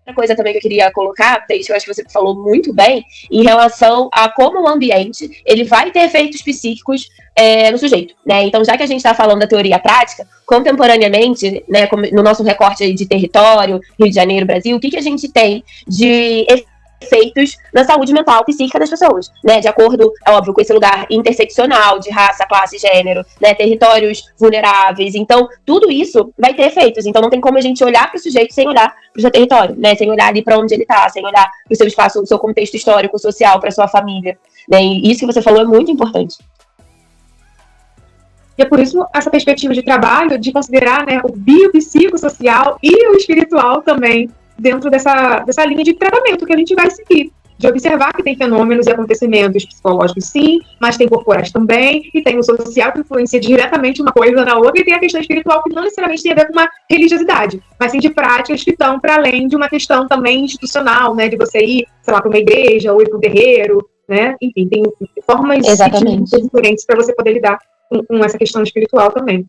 Outra coisa também que eu queria colocar, Thaís, que eu acho que você falou muito bem, em relação a como o ambiente ele vai ter efeitos psíquicos no sujeito, né? Então, já que a gente está falando da teoria prática, contemporaneamente, né, no nosso recorte de território, Rio de Janeiro, Brasil, o que a gente tem de efeitos na saúde mental psíquica das pessoas, né? De acordo, é óbvio, com esse lugar interseccional de raça, classe, gênero, né? Territórios vulneráveis. Então, tudo isso vai ter efeitos. Então, não tem como a gente olhar para o sujeito sem olhar para o seu território, né? Sem olhar ali para onde ele está, sem olhar para o seu espaço, o seu contexto histórico, social, para sua família, né? E isso que você falou é muito importante. E é por isso essa perspectiva de trabalho, de considerar, né, o biopsicossocial e o espiritual também dentro dessa linha de tratamento que a gente vai seguir. De observar que tem fenômenos e acontecimentos psicológicos, sim, mas tem corporais também, e tem o social que influencia diretamente uma coisa na outra, e tem a questão espiritual que não necessariamente tem a ver com uma religiosidade, mas sim de práticas que estão para além de uma questão também institucional, né, de você ir, sei lá, para uma igreja ou ir para um terreiro, né, enfim, tem formas diferentes para você poder lidar com essa questão espiritual também.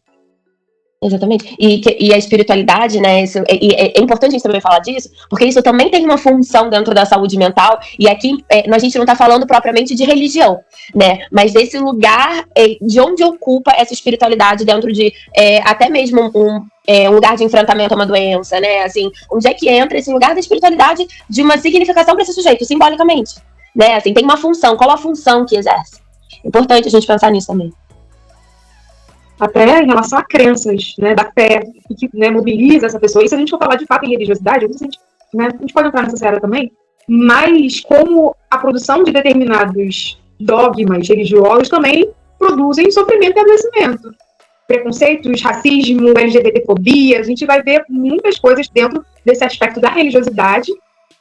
Exatamente. E a espiritualidade, né? É importante a gente também falar disso, porque isso também tem uma função dentro da saúde mental. E aqui a gente não está falando propriamente de religião, né? Mas desse lugar de onde ocupa essa espiritualidade dentro de até mesmo um lugar de enfrentamento a uma doença, né? Assim, onde é que entra esse lugar da espiritualidade de uma significação para esse sujeito, simbolicamente, né? Assim, tem uma função. Qual a função que exerce? É importante a gente pensar nisso também. Até em relação a crenças, né, da fé, que, né, mobiliza essa pessoa. E se a gente for falar de fato em religiosidade, a gente pode entrar nessa seara também, mas como a produção de determinados dogmas religiosos também produzem sofrimento e adoecimento. Preconceitos, racismo, LGBTfobia, a gente vai ver muitas coisas dentro desse aspecto da religiosidade,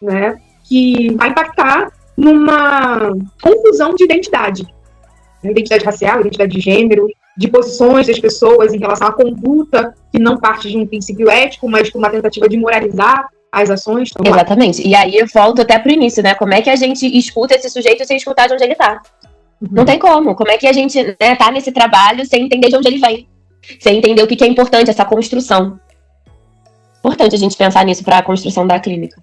né, que vai impactar numa confusão de identidade. Identidade racial, identidade de gênero, de posições das pessoas em relação à conduta que não parte de um princípio ético, mas com uma tentativa de moralizar as ações. Então, exatamente. E aí eu volto até pro início, né? Como é que a gente escuta esse sujeito sem escutar de onde ele tá? Não tem como. Como é que a gente, né, tá nesse trabalho sem entender de onde ele vem? Sem entender o que é importante, essa construção. Importante a gente pensar nisso para a construção da clínica.